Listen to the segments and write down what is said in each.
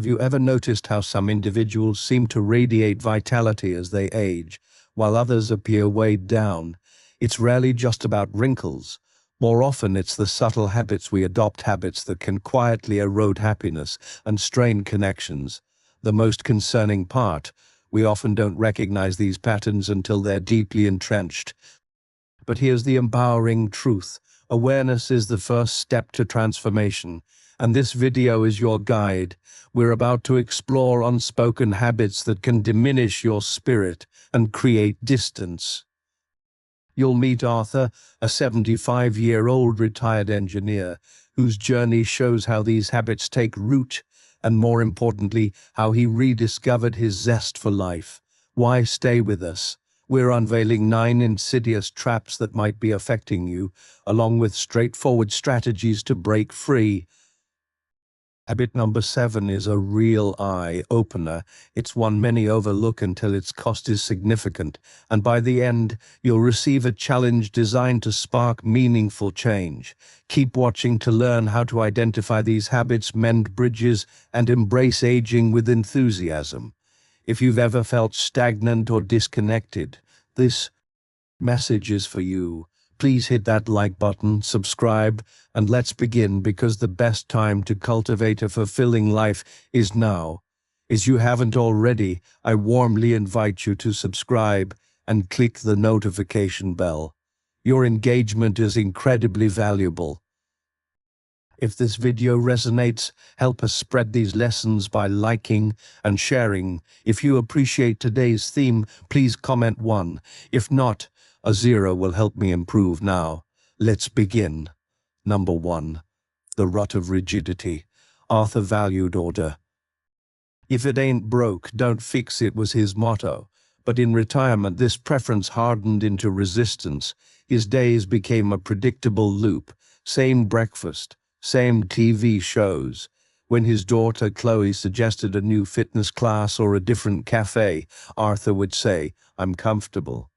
Have you ever noticed how some individuals seem to radiate vitality as they age, while others appear weighed down? It's rarely just about wrinkles. More often, it's the subtle habits we adopt, habits that can quietly erode happiness and strain connections. The most concerning part, we often don't recognize these patterns until they're deeply entrenched. But here's the empowering truth. Awareness is the first step to transformation, and this video is your guide. We're about to explore unspoken habits that can diminish your spirit and create distance. You'll meet Arthur, a 75-year-old retired engineer, whose journey shows how these habits take root, and more importantly, how he rediscovered his zest for life. Why stay with us? We're unveiling 9 insidious traps that might be affecting you, along with straightforward strategies to break free. Habit number 7 is a real eye-opener. It's one many overlook until its cost is significant, and by the end, you'll receive a challenge designed to spark meaningful change. Keep watching to learn how to identify these habits, mend bridges, and embrace aging with enthusiasm. If you've ever felt stagnant or disconnected, this message is for you. Please hit that like button, subscribe, and let's begin, because the best time to cultivate a fulfilling life is now. If you haven't already, I warmly invite you to subscribe and click the notification bell. Your engagement is incredibly valuable. If this video resonates, help us spread these lessons by liking and sharing. If you appreciate today's theme, please comment 1. If not, a 0 will help me improve. Now, let's begin. Number 1. The rut of rigidity. Arthur valued order. "If it ain't broke, don't fix it" was his motto. But in retirement, this preference hardened into resistance. His days became a predictable loop. Same breakfast, same TV shows. When his daughter Chloe suggested a new fitness class or a different cafe, Arthur would say, "I'm comfortable."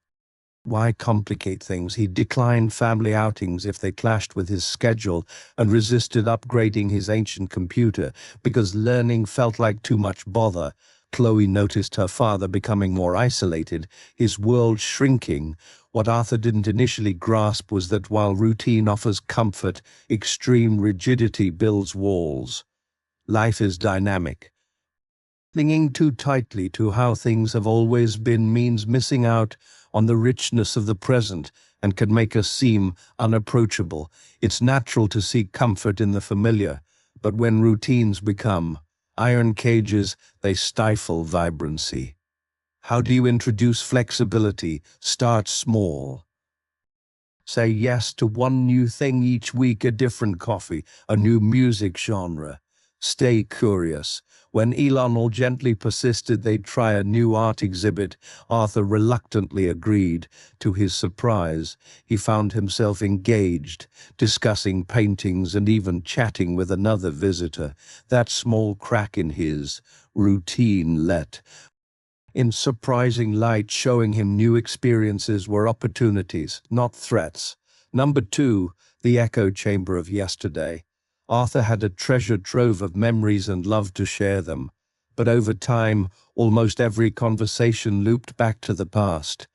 Why complicate things? He declined family outings if they clashed with his schedule and resisted upgrading his ancient computer because learning felt like too much bother. Chloe noticed her father becoming more isolated, his world shrinking. What Arthur didn't initially grasp was that while routine offers comfort, extreme rigidity builds walls. Life is dynamic. Clinging too tightly to how things have always been means missing out on the richness of the present and can make us seem unapproachable. It's natural to seek comfort in the familiar, but when routines become iron cages, they stifle vibrancy. How do you introduce flexibility? Start small. Say yes to one new thing each week: a different coffee, a new music genre. Stay curious. When Elon gently persisted they'd try a new art exhibit, Arthur reluctantly agreed. To his surprise, he found himself engaged, discussing paintings and even chatting with another visitor. That small crack in his routine let in surprising light, showing him new experiences were opportunities, not threats. Number 2, the echo chamber of yesterday. Arthur had a treasure trove of memories and loved to share them. But over time, almost every conversation looped back to the past.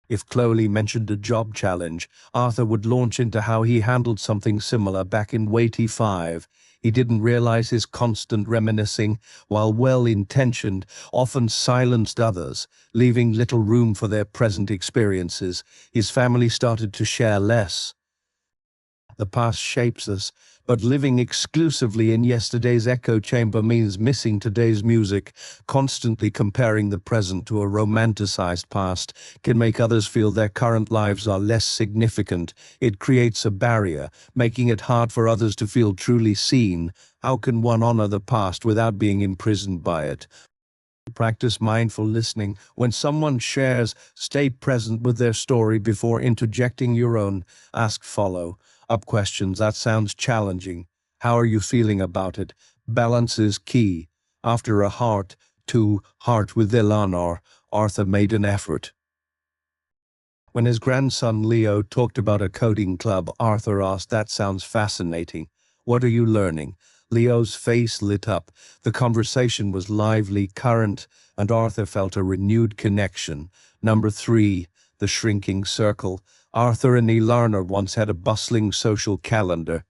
If Chloe mentioned a job challenge, Arthur would launch into how he handled something similar back in 85. He didn't realize his constant reminiscing, while well-intentioned, often silenced others, leaving little room for their present experiences. His family started to share less. The past shapes us, but living exclusively in yesterday's echo chamber means missing today's music. Constantly comparing the present to a romanticized past can make others feel their current lives are less significant. It creates a barrier, making it hard for others to feel truly seen. How can one honor the past without being imprisoned by it? Practice mindful listening. When someone shares, stay present with their story before interjecting your own. Ask follow-up questions. That sounds challenging. How are you feeling about it? Balance is key. After a heart-to-heart with Eleanor, Arthur made an effort. When his grandson Leo talked about a coding club, Arthur asked, "That sounds fascinating. What are you learning?" Leo's face lit up. The conversation was lively, current, and Arthur felt a renewed connection. Number 3, the shrinking circle. Arthur and Ilana once had a bustling social calendar.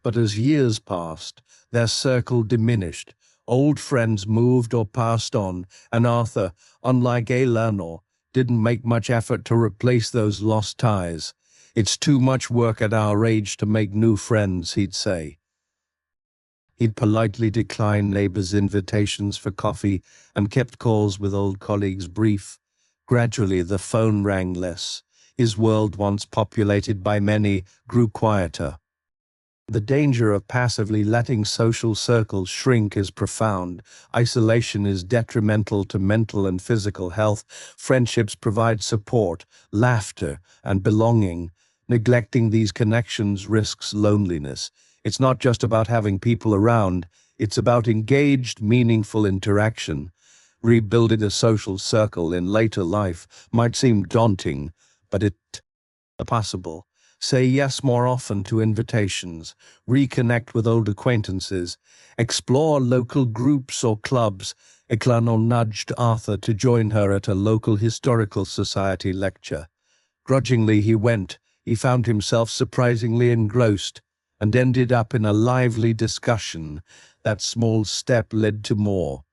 But as years passed, their circle diminished. Old friends moved or passed on, and Arthur, unlike Eleanor, didn't make much effort to replace those lost ties. "It's too much work at our age to make new friends," he'd say. He'd politely decline neighbors' invitations for coffee and kept calls with old colleagues brief. Gradually, the phone rang less. His world, once populated by many, grew quieter. The danger of passively letting social circles shrink is profound. Isolation is detrimental to mental and physical health. Friendships provide support, laughter, and belonging. Neglecting these connections risks loneliness. It's not just about having people around, it's about engaged, meaningful interaction. Rebuilding a social circle in later life might seem daunting, but it's possible. Say yes more often to invitations, reconnect with old acquaintances, explore local groups or clubs. Eleanor nudged Arthur to join her at a local historical society lecture. Grudgingly he went. He found himself surprisingly engrossed and ended up in a lively discussion. That small step led to more.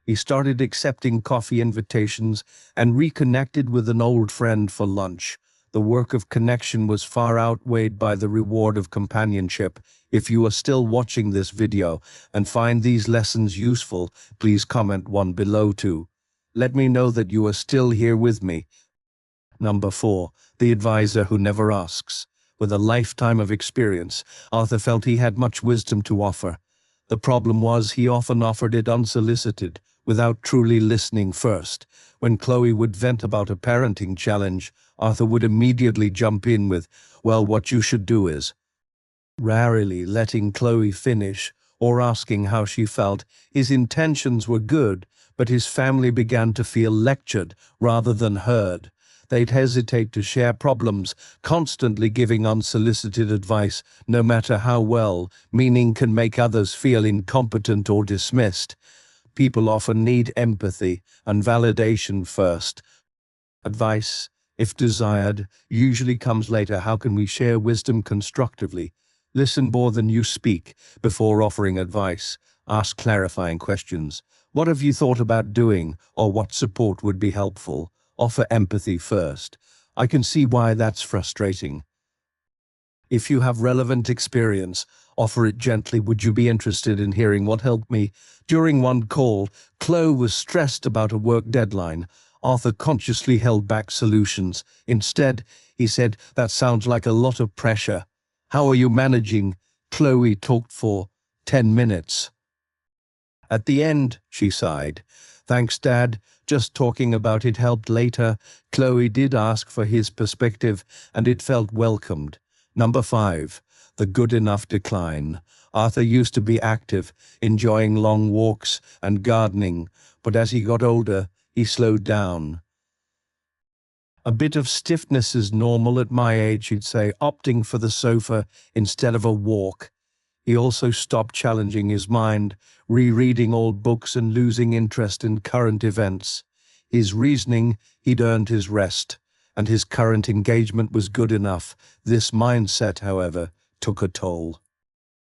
He started accepting coffee invitations and reconnected with an old friend for lunch. The work of connection was far outweighed by the reward of companionship. If you are still watching this video and find these lessons useful, please comment one below too. Let me know that you are still here with me. Number 4, the advisor who never asks. With a lifetime of experience, Arthur felt he had much wisdom to offer. The problem was he often offered it unsolicited, without truly listening first. When Chloe would vent about a parenting challenge, Arthur would immediately jump in with, "Well, what you should do is," rarely letting Chloe finish or asking how she felt. His intentions were good, but his family began to feel lectured rather than heard. They'd hesitate to share problems, constantly giving unsolicited advice, no matter how well-meaning, can make others feel incompetent or dismissed. People often need empathy and validation first. Advice, if desired, usually comes later. How can we share wisdom constructively? Listen more than you speak. Before offering advice, ask clarifying questions. What have you thought about doing, or what support would be helpful? Offer empathy first. I can see why that's frustrating. If you have relevant experience, offer it gently. Would you be interested in hearing what helped me? During one call, Chloe was stressed about a work deadline. Arthur consciously held back solutions. Instead, he said, "That sounds like a lot of pressure. How are you managing?" Chloe talked for 10 minutes. At the end, she sighed. "Thanks, Dad. Just talking about it helped." Later, Chloe did ask for his perspective, and it felt welcomed. Number 5, the good enough decline. Arthur used to be active, enjoying long walks and gardening, but as he got older, he slowed down. "A bit of stiffness is normal at my age," he'd say, opting for the sofa instead of a walk. He also stopped challenging his mind, rereading old books and losing interest in current events. His reasoning: he'd earned his rest, and his current engagement was good enough. This mindset, however, took a toll.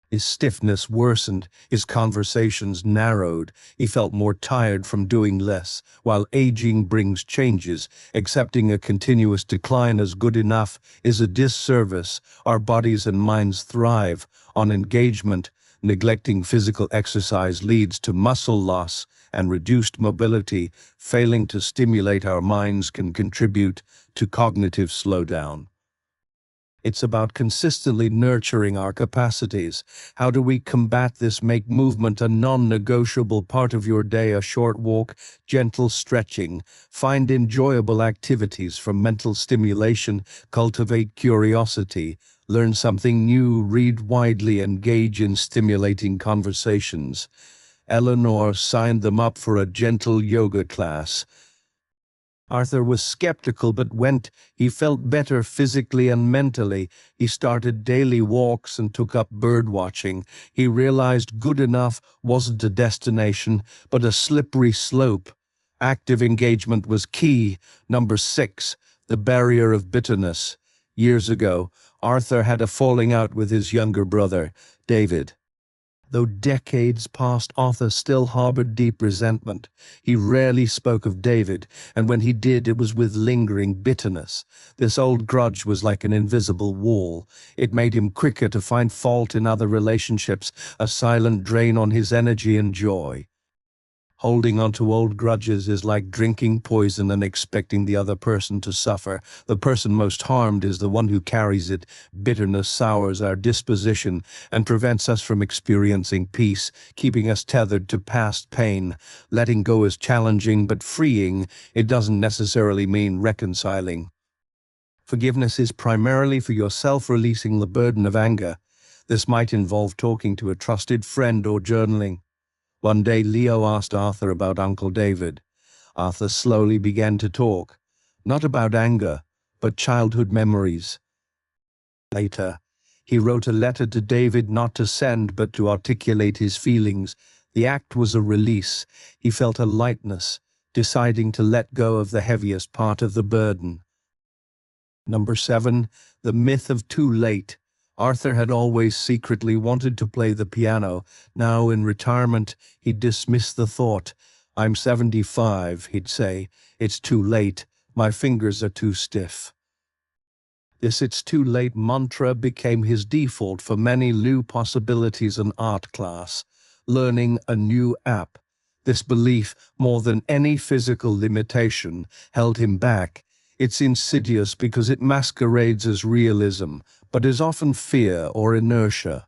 His stiffness worsened, his conversations narrowed, he felt more tired from doing less. While aging brings changes, accepting a continuous decline as good enough is a disservice. Our bodies and minds thrive on engagement. Neglecting physical exercise leads to muscle loss and reduced mobility. Failing to stimulate our minds can contribute to cognitive slowdown. It's about consistently nurturing our capacities. How do we combat this? Make movement a non-negotiable part of your day. A short walk, gentle stretching. Find enjoyable activities for mental stimulation. Cultivate curiosity. Learn something new. Read widely. Engage in stimulating conversations. Eleanor signed them up for a gentle yoga class. Arthur was skeptical, but he felt better physically and mentally. He started daily walks and took up bird watching. He realized good enough wasn't a destination, but a slippery slope. Active engagement was key. Number 6, the barrier of bitterness. Years ago, Arthur had a falling out with his younger brother, David. Though decades passed, Arthur still harbored deep resentment. He rarely spoke of David, and when he did, it was with lingering bitterness. This old grudge was like an invisible wall. It made him quicker to find fault in other relationships, a silent drain on his energy and joy. Holding on to old grudges is like drinking poison and expecting the other person to suffer. The person most harmed is the one who carries it. Bitterness sours our disposition and prevents us from experiencing peace, keeping us tethered to past pain. Letting go is challenging but freeing. It doesn't necessarily mean reconciling. Forgiveness is primarily for yourself, releasing the burden of anger. This might involve talking to a trusted friend or journaling. One day Leo asked Arthur about Uncle David. Arthur slowly began to talk, not about anger, but childhood memories. Later, he wrote a letter to David, not to send, but to articulate his feelings. The act was a release. He felt a lightness, deciding to let go of the heaviest part of the burden. Number 7, the myth of too late. Arthur had always secretly wanted to play the piano. Now, in retirement, he'd dismiss the thought. "I'm 75, he'd say. "It's too late. My fingers are too stiff." This "it's too late" mantra became his default for many new possibilities in art class. Learning a new app. This belief, more than any physical limitation, held him back. It's insidious because it masquerades as realism, but is often fear or inertia.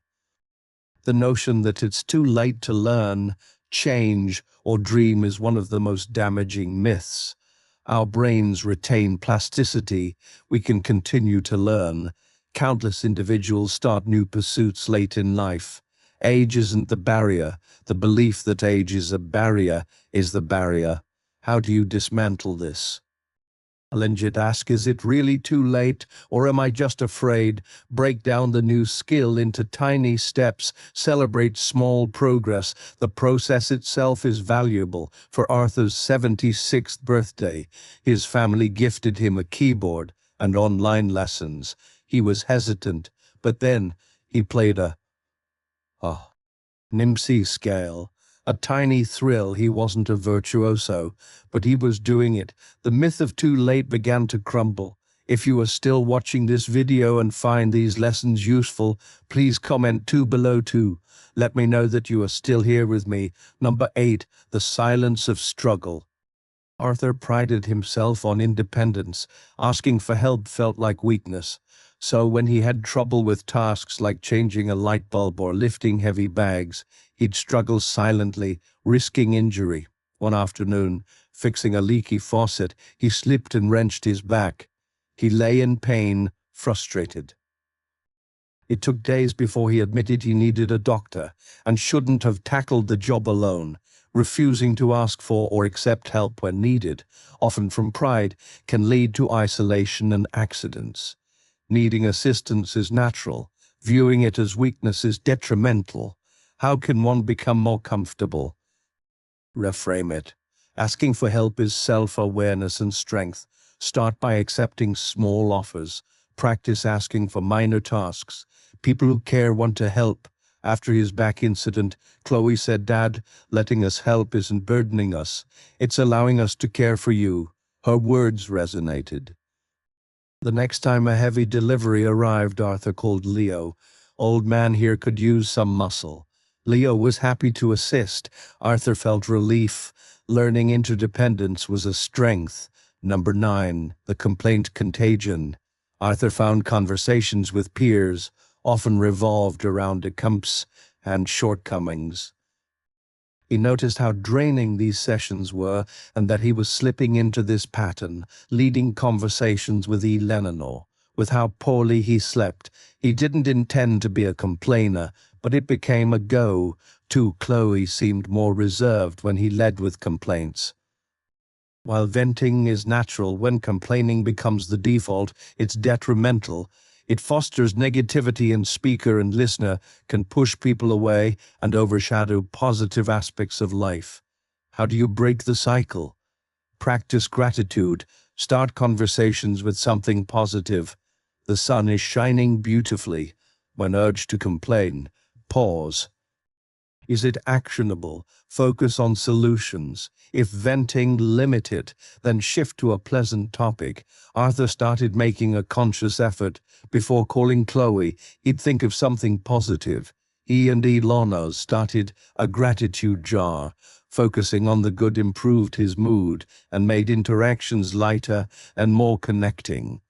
The notion that it's too late to learn, change, or dream is one of the most damaging myths. Our brains retain plasticity. We can continue to learn. Countless individuals start new pursuits late in life. Age isn't the barrier. The belief that age is a barrier is the barrier. How do you dismantle this? Challenge ask, is it really too late, or am I just afraid? Break down the new skill into tiny steps. Celebrate small progress. The process itself is valuable. For Arthur's 76th birthday, his family gifted him a keyboard and online lessons. He was hesitant, but then he played a Nimsi scale. A tiny thrill. He wasn't a virtuoso, but he was doing it. The myth of too late began to crumble. If you are still watching this video and find these lessons useful, please comment 2 below too. Let me know that you are still here with me. Number 8, the silence of struggle. Arthur prided himself on independence. Asking for help felt like weakness. So when he had trouble with tasks like changing a light bulb or lifting heavy bags, he'd struggle silently, risking injury. One afternoon, fixing a leaky faucet, he slipped and wrenched his back. He lay in pain, frustrated. It took days before he admitted he needed a doctor and shouldn't have tackled the job alone. Refusing to ask for or accept help when needed, often from pride, can lead to isolation and accidents. Needing assistance is natural. Viewing it as weakness is detrimental. How can one become more comfortable? Reframe it. Asking for help is self-awareness and strength. Start by accepting small offers. Practice asking for minor tasks. People who care want to help. After his back incident, Chloe said, "Dad, letting us help isn't burdening us. It's allowing us to care for you." Her words resonated. The next time a heavy delivery arrived, Arthur called Leo. "Old man here could use some muscle." Leo was happy to assist. Arthur felt relief. Learning interdependence was a strength. Number 9, the complaint contagion. Arthur found conversations with peers often revolved around attempts and shortcomings. He noticed how draining these sessions were and that he was slipping into this pattern, leading conversations with Eleanor, with how poorly he slept. He didn't intend to be a complainer, but it became a go. Too, Chloe seemed more reserved when he led with complaints. While venting is natural, when complaining becomes the default, it's detrimental. It fosters negativity, and speaker and listener can push people away and overshadow positive aspects of life. How do you break the cycle? Practice gratitude. Start conversations with something positive. The sun is shining beautifully. When urged to complain, pause. Is it actionable? Focus on solutions. If venting, limit it, then shift to a pleasant topic. Arthur started making a conscious effort. Before calling Chloe, he'd think of something positive. He and Ilona started a gratitude jar. Focusing on the good improved his mood and made interactions lighter and more connecting.